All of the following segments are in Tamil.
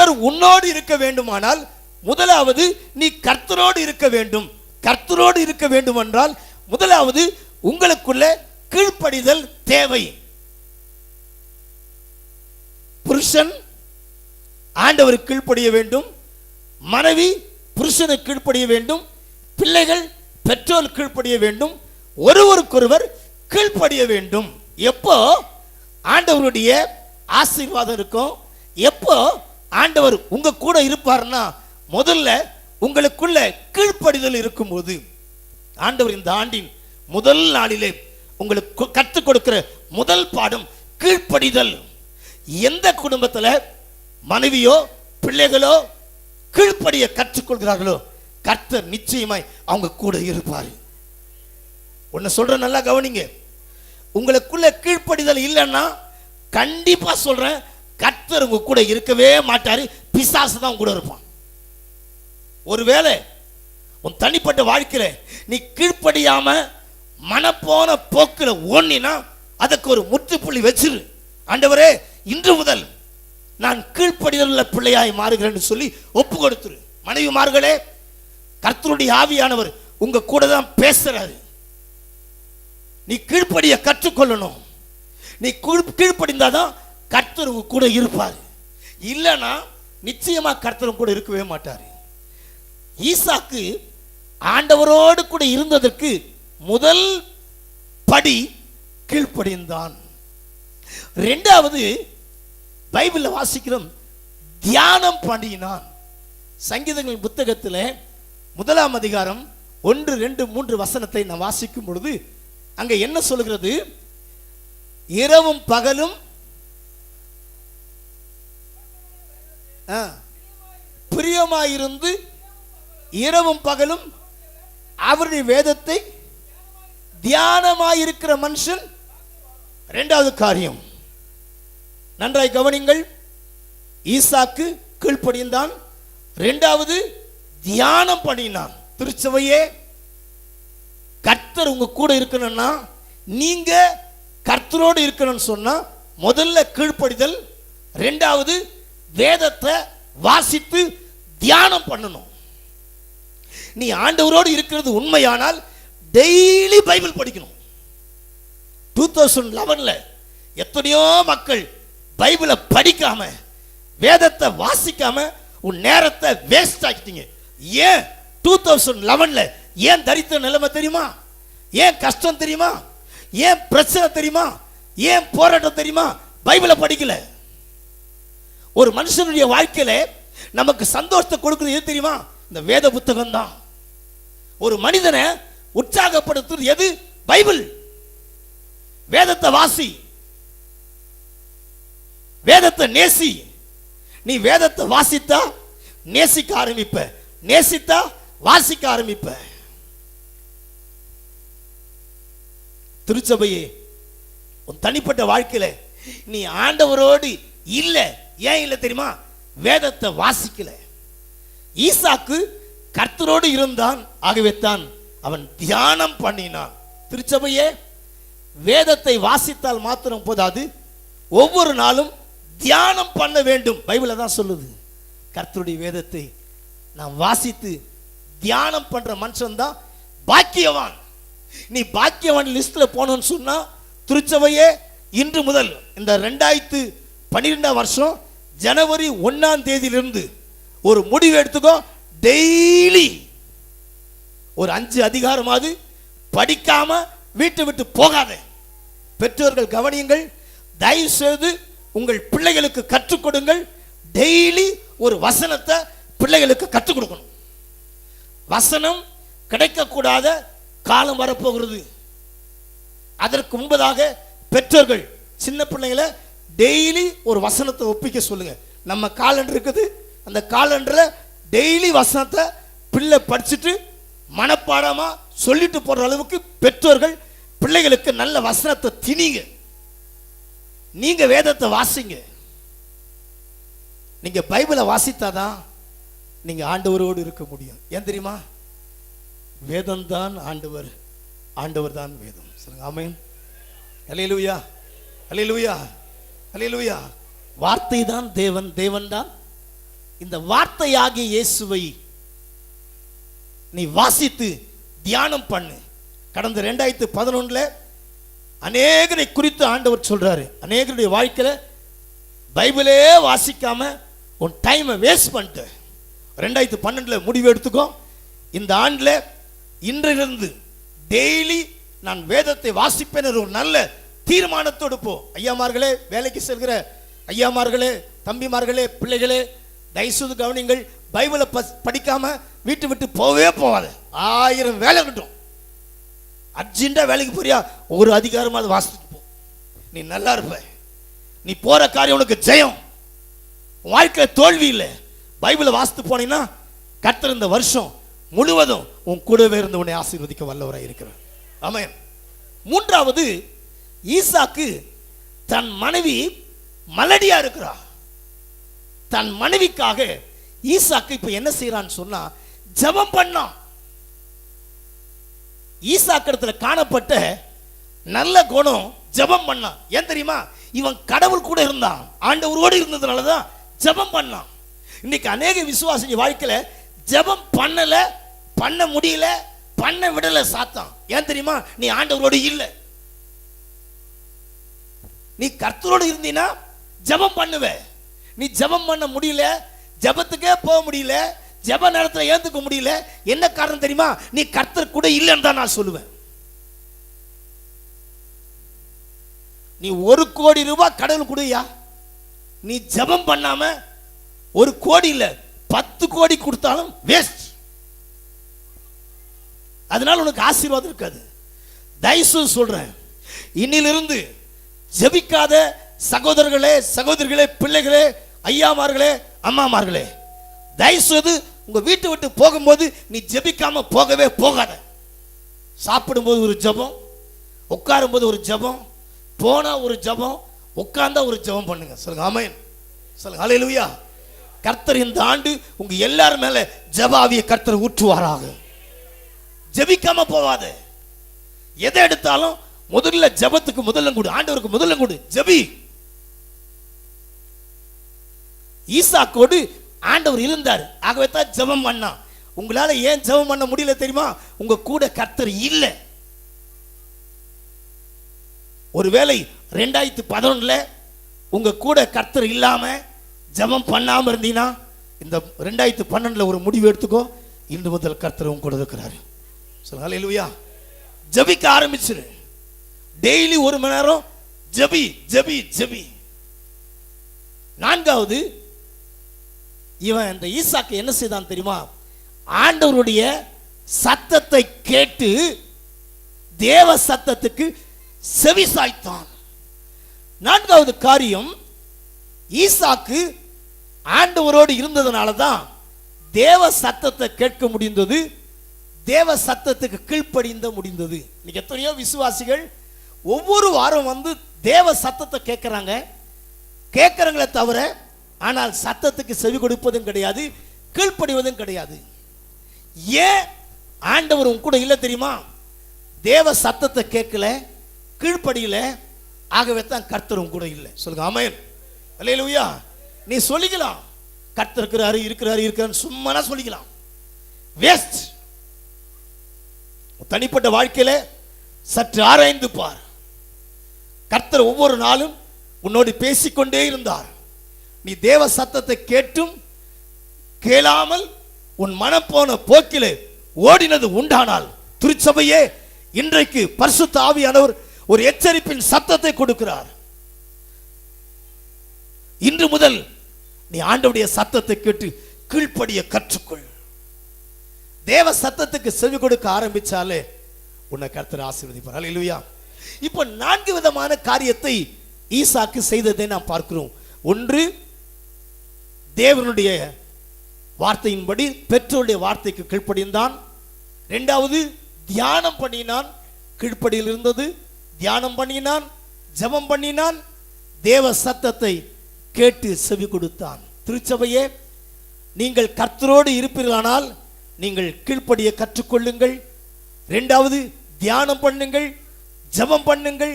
கர்த்தர் உன்னோடு இருக்க வேண்டுமானால் முதலாவது நீ கர்த்தரோடு இருக்க வேண்டும். கர்த்தரோடு இருக்க வேண்டும் என்றால் முதலாவது உங்களுக்குள்ள கீழ்ப்படிதல் தேவை. புருஷன் ஆண்டவருக்கு கீழ்ப்படிய வேண்டும், மனைவி புருஷனுக்கு கீழ்ப்படிய வேண்டும், பிள்ளைகள் பெற்றோர் கீழ்ப்படிய வேண்டும், ஒருவருக்கொருவர் கீழ்ப்படிய வேண்டும். எப்போ ஆண்டவருடைய ஆசீர்வாதம் இருக்கும், எப்போ ஆண்டவர் உங்க கூட இருப்பார்னா முதல்ல உங்களுக்குள்ள கீழ்ப்படிதல் இருக்கும்போது. ஆண்டவர் இந்த ஆண்டின் முதல் நாளிலே உங்களுக்கு கற்றுக் கொடுக்கிற முதல் பாடம் கீழ்ப்படிதல். எந்த குடும்பத்தில் மனைவியோ பிள்ளைகளோ கீழ்ப்படிய கற்றுக்கொள்கிறார்களோ கர்த்தர் நிச்சயமாய் அவங்க கூட இருப்பார். ஒன்னு சொல்ற, நல்லா கவனிங்க. உங்களுக்குள்ள கீழ்ப்படிதல் இல்லைன்னா கண்டிப்பா சொல்றேன், கர்த்தர் உங்க கூட இருக்கவே மாட்டாரு, பிசாசு தான் கூட இருப்பான். ஒருவேளை உன் தனிப்பட்ட வாழ்க்கையில நீ கீழ்ப்படியாம மனப்போன போக்கில் ஓடினா அதுக்கு ஒரு முற்றுப்புள்ளி வச்சிரு. ஆண்டவரே, இன்று முதல் நான் கீழ்ப்படிதல் பிள்ளையாய் மாறுகிறேன்னு சொல்லி ஒப்பு கொடுத்துரு. மனைவிமார்களே, கர்த்தருடைய ஆவியானவர் உங்க கூட தான் பேசுறாரு. நீ கீழ்ப்படிய கற்றுக்கொள்ளணும். நீ கீழ்ப்படிந்தாதான் கர்த்தர் உங்க கூட இருப்பார். இல்லைன்னா நிச்சயமா கர்த்தரும் கூட இருக்கவே மாட்டார். ஈசாக்கு ஆண்டவரோடு கூட இருந்ததற்கு முதல் படி கீழ்ப்படிந்தான். இரண்டாவது பைபிளில் வாசிக்கிறோம், தியானம் பண்ணினான். சங்கீதங்களின் புத்தகத்தில் 1 அதிகாரம் 1, 2, 3 வசனத்தை நான் வாசிக்கும் பொழுது அங்க என்ன சொல்கிறது? இரவும் பகலும் பிரியமாயிருந்து இரவும் பகலும் அவருடைய வேதத்தை தியானமாயிருக்கிற மனுஷன். இரண்டாவது காரியம் நன்றாய் கவனிங்கள். ஈசாக்கு கீழ்ப்படிந்தான், இரண்டாவது தியானம் பண்ணினான். திருச்சபையே, கர்த்தர் உங்க கூட இருக்கணும்னா, நீங்க கர்த்தரோடு இருக்கணும்னு சொன்னா முதல்ல கீழ்ப்படிதல், இரண்டாவது வேதத்தை வாசித்து தியானம் பண்ணணும். நீ ஆண்டவரோடு இருக்கிறது உண்மையானால் டெய்லி பைபிள் படிக்கணும். 2011 எத்தனையோ மக்கள் பைபிளை படிக்காம வேதத்தை வாசிக்காம உன் நேரத்தை வேஸ்ட் ஆக்கிட்டீங்க. ஏன் 2011 ஏன் தரித்திர நிலைமை தெரியுமா? ஏன் கஷ்டம் தெரியுமா? ஏன் பிரச்சனை தெரியுமா? ஏன் போராட்டம் தெரியுமா? பைபிளை படிக்கல. ஒரு மனுஷனுடைய வாழ்க்கையில நமக்கு சந்தோஷத்தை கொடுக்கிறது எது தெரியுமா? இந்த வேத புத்தகம் தான். ஒரு மனிதனை உற்சாகப்படுத்துறது எது? பைபிள். வேதத்தை வாசி, வேதத்தை நேசி. நீ வேதத்தை வாசித்தா நேசிக்க ஆரம்பிப்ப, நேசித்தா வாசிக்க ஆரம்பிப்ப. திருச்சபையே, உன் தனிப்பட்ட வாழ்க்கையில நீ ஆண்டவரோடு இல்ல. ஏன் இல்ல தெரியுமா? வேதத்தை வாசிக்கல. ஈசாக்கு கர்த்தரோடு இருந்தான், ஆகவே தான் அவன் தியானம் பண்ணினான். திருச்சபையே, வேதத்தை வாசித்தால் மாத்திரம் போதாது, ஒவ்வொரு நாளும் தியானம் பண்ண வேண்டும். பைபிள் தான் சொல்லுது. கர்த்தருடைய வேதத்தை நான் வாசித்து தியானம் பண்ற மனுஷன் தான் பாக்கியவான். நீ பாக்கியவான் லிஸ்ட்ல போனோன்னு சொன்னா, திருச்சபையே, இன்று முதல் இந்த 2012 வருஷம் ஜனவரி 1ஆம் தேதியிலிருந்து ஒரு முடிவு எடுத்துக்கோ. டெய்லி ஒரு 5 அதிகாரமாவது படிக்காம வீட்டை விட்டு போகாத. பெற்றோர்கள் கவனியுங்கள், தயவு செய்து உங்கள் பிள்ளைகளுக்கு கற்றுக் கொடுங்கள். டெய்லி ஒரு வசனத்தை பிள்ளைகளுக்கு கற்றுக் கொடுக்கணும். வசனம் கிடைக்கக்கூடாத காலம் வரப்போகிறது. அதற்கு முன்பதாக பெற்றோர்கள் சின்ன பிள்ளைகளை டெய்லி ஒரு வசனத்தை ஒப்பிக்க சொல்லுங்க. நம்ம காலண்டர் இருக்குது, அந்த காலண்டரில் டெய்லி வசனத்தை பிள்ளை படிச்சுட்டு மனப்பாடமா சொல்லிட்டு போற அளவுக்கு பெற்றோர்கள் பிள்ளைகளுக்கு நல்ல வசனத்தை திணிங்க. நீங்க வேதத்தை வாசிங்க. நீங்க பைபிளை வாசித்தாதான் நீங்க ஆண்டவரோடு இருக்க முடியும். ஏன் தெரியுமா? வேதம் தான் ஆண்டவர், ஆண்டவர் தான் வேதம். சொல்லுங்க ஆமென். அல்லேலூயா, அல்லேலூயா, அல்லேலூயா. வார்த்தை தான் தேவன், தேவன் தான் இந்த வார்த்தையாகிய இயேசுவை நீ வாசித்து தியானம் பண்ணு. கடந்த 2011 அநேகரை குறித்து ஆண்டவர் சொல்றாரு. அநேகருடைய வாழ்க்கையில பைபிளே வாசிக்காம உன் டைமை வேஸ்ட் பண்ணிட்டு 2012 முடிவு எடுத்துக்கோ. இந்த ஆண்டில் இன்றிலிருந்து டெய்லி நான் வேதத்தை வாசிப்பேன் ஒரு நல்ல தீர்மானத்தோடு போ. ஐயாமார்களே, வேலைக்கு செல்கிற ஐயாமார்களே, தம்பிமார்களே, பிள்ளைகளே, தயவுசெய்து கவனிங்கள். பைபிளை படிக்காம வீட்டு விட்டு போவே போவாது. 1000 வேலை கிட்டும். அர்ஜென்ட்டா வேலைக்கு போறியா, ஒரு அதிகாரமா அதை வாசிச்சுட்டு போ. நீ நல்லா இருப்ப. நீ போற காரியம் உனக்கு ஜெயம். வாழ்க்கை தோல்வி இல்லை. பைபிளை வாசித்து போனீங்கன்னா கர்த்தர் இந்த வருஷம் முழுவதும் உன் கூடவே இருந்து உன்னை ஆசீர்வதிக்க வல்லவராய் இருக்கிறார். ஆமென். மூன்றாவது, ஈசாக்கு தன் மனைவி மலடியா இருக்கிறா. தன் மனைவிக்காக ஈசாக்கு இப்ப என்ன செய்யறான்னு சொன்னா ஜெபம் பண்ணான். ஈசாக்கு இடத்துல காணப்பட்ட நல்ல குணம் ஜெபம் பண்ணான். ஏன் தெரியுமா? இவன் கடவுள் கூட இருந்தான், ஆண்டவரோடு இருந்ததுனாலதான் ஜெபம் பண்ணான். இன்னைக்கு அநேக விசுவாசி வாழ்க்கையில ஜெபம் பண்ணல, பண்ண முடியல, பண்ண விடல சாத்தான். ஏன் தெரியுமா? நீ ஆண்டவரோடு இல்லை. நீ கர்த்தரோடு இருந்தீனா ஜெபம் பண்ணுவ. நீ ஜெபம் பண்ண முடியல, ஜெபத்துக்கே போக முடியல, ஜெப நேரத்தில் ஏந்துக்க முடியல. என்ன காரணம் தெரியுமா? நீ கர்த்தர் கூட இல்லைன்னு தான் நான் சொல்லுவேன். நீ 1 கோடி ரூபாய் கடவுள் கொடுயா, நீ ஜெபம் பண்ணாம 1 கோடி இல்ல 10 கோடி கொடுத்தாலும் வேஸ்ட். அதனால உனக்கு ஆசீர்வாதம் இருக்காது. தயவுசெய்து சொல்றேன், இன்னிலிருந்து ஜெபிக்காத சகோதரர்களே, சகோதரிகளே, பிள்ளைகளே, ஐயாமார்களே, அம்மாமார்களே, தயவுசெய்து உங்க வீட்டை விட்டு போகும்போது நீ ஜெபிக்காம போகவே போகாத. சாப்பிடும்போது ஒரு ஜெபம், உட்காரும் போது ஒரு ஜெபம், போனா ஒரு ஜெபம், உட்கார்ந்தா ஒரு ஜெபம் பண்ணுங்க. சொல்லுங்க ஆமென். சொல்லுங்க ஹல்லேலூயா. கர்த்தர் இந்த ஆண்டு உங்க எல்லாரும் மேல ஜெப ஆவியை கர்த்தர் ஊற்றுவாராக. ஜெபிக்காம போவாத. எதை எடுத்தாலும் முதல்ல ஜெபத்துக்கு முதல்ல கொடு, ஆண்டவருக்கு முதல்ல கொடு, ஜெபி. ஈசாக்கோடு ஆண்டவர் இருந்தார், ஆகவே தான் ஜெபம் பண்ணான். உங்களால ஏன் ஜெபம் பண்ண முடியல தெரியுமா? உங்க கூட கர்த்தர் இல்லை. ஒருவேளை 2011 உங்க கூட கர்த்தர் இல்லாம ஜெபம் பண்ணாம இருந்தீங்கன்னா இந்த 2012 ஒரு முடிவு எடுத்துக்கோ. இன்று முதல் கர்த்தர் உங்க கூட இருக்கிறாரு. சொல்லுங்க ஹல்லேலூயா. ஜெபிக்க ஆரம்பிச்சிரு. டெய்லி 1 மணி நேரம் ஜெபி ஜெபி ஜெபி. நான்காவது, இவன் இந்த ஈசாக்கு என்ன செய்தான் தெரியுமா? ஆண்டவருடைய சத்தத்தை கேட்டு தேவ சத்தத்துக்கு செவி சாய்த்தான். நான்காவது காரியம், ஈசாக்கு ஆண்டவரோடு இருந்ததுனால தான் தேவ சத்தத்தை கேட்க முடிந்தது, தேவ சத்தத்துக்கு கீழ்ப்படிந்த முடிந்தது. இன்னைக்கு எத்தனையோ விசுவாசிகள் ஒவ்வொரு வாரம் வந்து தேவ சத்தத்தை கேட்கறாங்களே தவிர ஆனால் சத்தத்துக்கு செவி கொடுப்பதும் கிடையாது, கீழ்ப்படிவதும் கிடையாது. ஏன்? ஆண்டவர் உன் கூட இல்லை தெரியுமா? தேவ சத்தத்தை கேட்கல, கீழ்ப்படியில, ஆகவே தான் கர்த்தர் உன் கூட இல்லை. சொல்லுங்க ஆமென். அல்லேலூயா. நீ சொல்லிக்கலாம், கர்த்தர் இருக்கிறாரு இருக்கிறாரு இருக்கிறான்னு சும்மா சொல்லிக்கலாம், வேஸ்ட். தனிப்பட்ட வாழ்க்கையில சற்று ஆராய்ந்து பார். கர்த்தர் ஒவ்வொரு நாளும் உன்னோடு பேசிக்கொண்டே இருந்தார். நீ தேவ சத்தத்தை கேட்டும் கேளாமல் உன் மனம் போன போக்கிலே ஓடினது உண்டானால், திருச்சபையே, இன்றைக்கு பரிசுத்த ஆவியானவர் ஒரு எச்சரிப்பின் சத்தத்தை கொடுக்கிறார். இன்று முதல் நீ ஆண்டவருடைய சத்தத்தை கேட்டு கீழ்ப்படிய கற்றுக்கொள். தேவ சத்தத்துக்கு செவி கொடுக்க ஆரம்பிச்சாலே உன்னை கர்த்தர் ஆசீர்வதிப்பார். ஹல்லேலூயா. இப்போ 4 விதமான காரியத்தை ஈசாக்கு செய்ததை நாம் பார்க்கிறோம். ஒன்று, தேவனுடைய வார்த்தையின்படி பெற்றோருடைய வார்த்தைக்கு கீழ்ப்படிந்தான். இரண்டாவது, தியானம் பண்ணினான், கீழ்ப்படியில் இருந்தது. தியானம் பண்ணினான், ஜெபம் பண்ணினான், தேவ சத்தத்தை கேட்டு செவி கொடுத்தான். திருச்சபையே, நீங்கள் கர்த்தரோடு இருப்பீர்களானால் நீங்கள் கீழ்ப்படிய கற்றுக்கொள்ளுங்கள். இரண்டாவது, தியானம் பண்ணுங்கள், ஜெபம் பண்ணுங்கள்,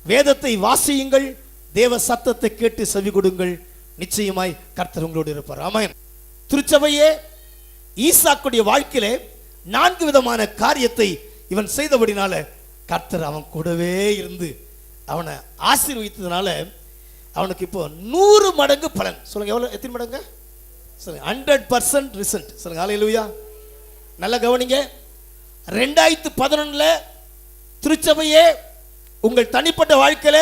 வேதத்தை வாசியுங்கள், தேவ சத்தத்தை கேட்டு செவி கொடுங்கள். நிச்சயமாய் கர்த்தர் உங்களோடு இருப்பார். ஆமென். திருச்சபையே, ஈசாக்குடைய வாழ்க்கையிலே 4 விதமான காரியத்தை இவன் செய்தபடினால கர்த்தர் அவன் கூடவே இருந்து அவனை ஆசீர்வதித்ததுனால அவனுக்கு இப்போ 100 மடங்கு பலன். சொல்லுங்க, எவ்வளவு, எத்தனை மடங்கு? சொல்லுங்க, 100% ரிசல்ட். சொல்லுங்க, ஹல்லேலூயா. நல்லா கவனிங்க. 2011 திருச்சபையே, உங்கள் தனிப்பட்ட வாழ்க்கையில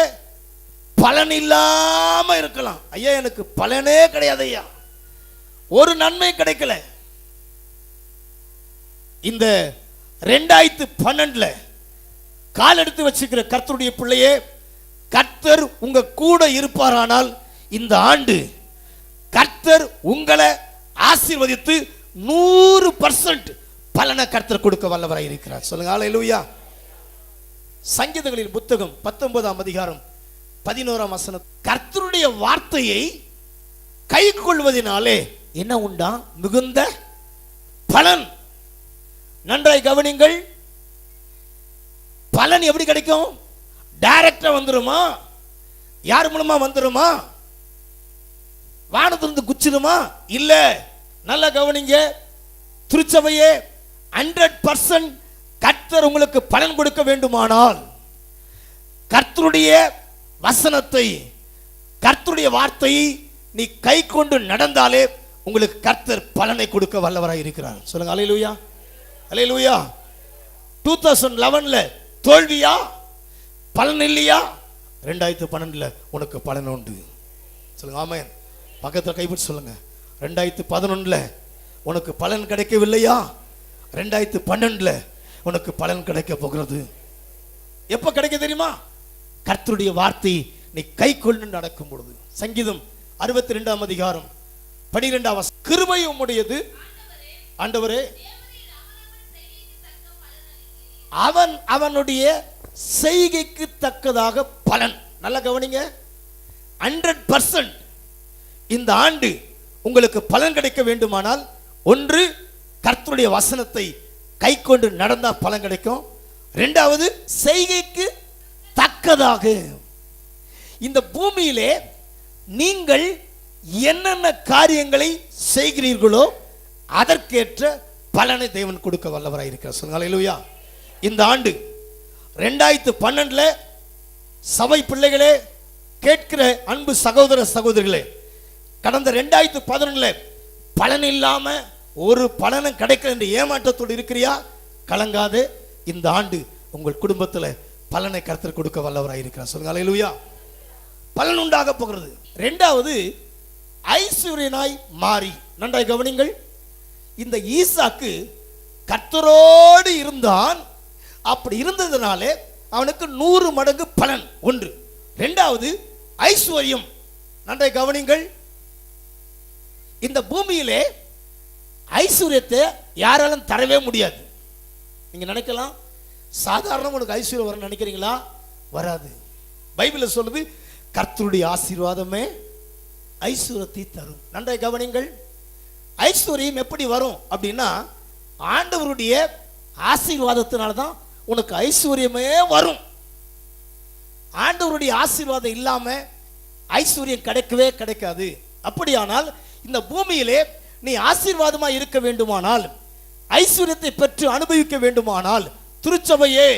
பலன் இல்லாம இருக்கலாம். ஐயா, எனக்கு பலனே கிடையாது ஐயா, ஒரு நன்மை கிடைக்கல. இந்த 2012 கால் எடுத்து வச்சுக்கிற கர்த்தருடைய பிள்ளையே, கர்த்தர் உங்க கூட இருப்பாரானால் இந்த ஆண்டு கர்த்தர் உங்களை ஆசீர்வதித்து 100% பலனை கர்த்தர் கொடுக்க வல்லவராய் இருக்கிறார். சொல்லுங்க, ஹல்லேலூயா. சங்கீதங்களின் புத்தகம் 19ஆம் அதிகாரம் 11ஆம் வசனம், கர்த்தருடைய வார்த்தையை கை கொள்வதனாலே என்ன உண்டா? மிகுந்த பலன். நன்றாய் கவனிங்கள். பலன் எப்படி கிடைக்கும்? டைரக்டா வந்துருமா? யார் மூலமா வந்துருமா? வானத்திலிருந்து குச்சிருமா? இல்ல. நல்லா கவனிங்க. திருச்சபையே, 100% கர்த்தர் உங்களுக்கு பலன் கொடுக்க வேண்டுமானால் கர்த்தருடைய வசனத்தை, கர்த்தருடைய வார்த்தையை நீ கை கொண்டு நடந்தாலே உங்களுக்கு கர்த்தர் பலனை கொடுக்க வல்லவராய் இருக்கிறார். சொல்லுங்க, ஹல்லேலூயா, ஹல்லேலூயா. 2011 தோல்வியா? பலன் இல்லையா? 2012 உனக்கு பலன் உண்டு. சொல்லுங்க, ஆமென். பக்கத்தில் கைப்பிடி சொல்லுங்க, 2011 உனக்கு பலன் கிடைக்கவில்லையா? 2012 உனக்கு பலன் கிடைக்க போகிறது. எப்ப கிடைக்க தெரியுமா? கர்த்தருடைய வார்த்தை நீ கை கொண்டு நடக்கும் பொழுது. சங்கீதம் 62ஆம் அதிகாரம் 12ஆம் வசனம், கிருபை உம்முடையது ஆண்டவரே, அவன் அவனுடைய செய்கைக்கு தக்கதாக பலன். நல்லா கவனிங்க. 100% இந்த ஆண்டு உங்களுக்கு பலன் கிடைக்க வேண்டுமானால், ஒன்று கர்த்தருடைய வசனத்தை கை கொண்டு நடந்தா பலன் கிடைக்கும். இரண்டாவது, செய்கைக்கு தக்கதாக. இந்த பூமியிலே நீங்கள் என்னென்ன காரியங்களை செய்கிறீர்களோ அதற்கேற்ற பலனை தேவன் கொடுக்க வல்லவராய் இருக்கிறார். சொல்லுங்க, ஹல்லேலூயா. இந்த ஆண்டு 2012 சபை பிள்ளைகளே, கேட்கிற அன்பு சகோதர சகோதரிகளே, கடந்த 2011 பலன் இல்லாம ஒரு பலனும் கிடைக்கல என்று ஏமாற்றத்தோடு இருக்கிறியா? கலங்காதே. இந்த ஆண்டு உங்கள் குடும்பத்தில் பலனை கர்த்தர் கொடுக்க வல்லவராய் இருக்கிறார். சொல்லுங்க, ஹல்லேலூயா. பலன் உண்டாக போகிறது. இரண்டாவது, ஐஸ்வர்யனாய் மாறி. நன்றாய் கவனிங்கள். இந்த ஈசாக்கு கர்த்தரோடு இருந்தான். அப்படி இருந்ததுனாலே அவனுக்கு 100 மடங்கு பலன். ஒன்று. இரண்டாவது, ஐஸ்வர்யம். நன்றாய் கவனிங்கள். இந்த பூமியிலே ஐஸ்வர்யத்தை யாராலும் தரவே முடியாது. நீங்க நினைக்கலாம், சாதாரண உனக்கு ஐஸ்வர்யம் வர நினைக்கிறீங்களா? வராது. பைபிள் சொல்லுது, கர்த்தருடைய ஆசீர்வாதமே ஐஸ்வர்யத்தை தரும். நன்றாய் கவனிங்கள். ஐஸ்வர்யம் எப்படி வரும் அப்படின்னா, ஆண்டவருடைய ஆசீர்வாதத்தினால தான் உனக்கு ஐஸ்வர்யமே வரும். ஆண்டவருடைய ஆசீர்வாதம் இல்லாம ஐஸ்வர்யம் கிடைக்கவே கிடைக்காது. அப்படியானால் இந்த பூமியிலே நீ ஆசீர்வாதமா இருக்க வேண்டுமானால், ஐஸ்வர்யத்தை பெற்று அனுபவிக்க வேண்டுமானால், திருச்சபையே,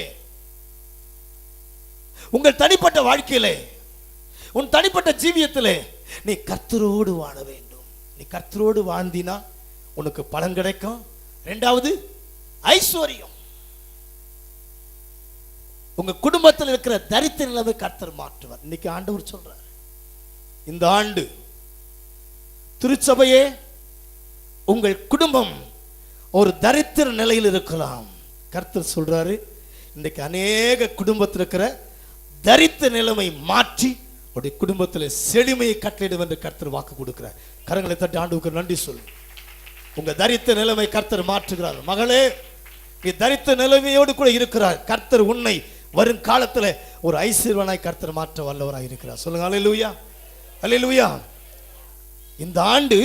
உங்கள் தனிப்பட்ட வாழ்க்கையிலே, உன் தனிப்பட்ட ஜீவியத்திலே நீ கர்த்தரோடு வாழ வேண்டும். நீ கர்த்தரோடு வாழ்ந்தினா உனக்கு பலன் கிடைக்கும். இரண்டாவது, ஐஸ்வர்யம். உங்க குடும்பத்தில் இருக்கிற தரித்திர நிலைமை கர்த்தர் மாற்றுவார். இன்னைக்கு ஆண்டவர் சொல்றார், இந்த ஆண்டு திருச்சபையே, உங்கள் குடும்பம் ஒரு தரித்திர நிலையில் இருக்கலாம். கர்த்தர் சொல்றாரு, இன்னைக்கு அநேக குடும்பத்தில் இருக்கிற தரித்திர நிலைமை மாற்றி உடைய குடும்பத்தில் செழுமையை கட்டளிடும் என்று கர்த்தர் வாக்கு கொடுக்கிறார். கரங்களை தட்டி ஆண்டவருக்கு நன்றி சொல்லு. உங்க தரித்திர நிலைமை கர்த்தர் மாற்றுகிறார். மகளே, நீ தரித்திர நிலைமையோடு கூட இருக்கிறார். கர்த்தர் உன்னை வரும் காலத்தில் ஒரு ஐஸ்வர்யனாய் கர்த்தர் மாற்ற வல்லவராய் இருக்கிறார். சொல்லுங்க, ஹல்லேலூயா, ஹல்லேலூயா. இந்த ஆண்டு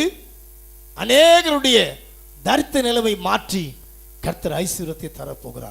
அநேகருடைய தரித்திர நிலைமை மாற்றி கர்த்தர் ஐஸ்வர்யத்தை தரப்போகிறார்.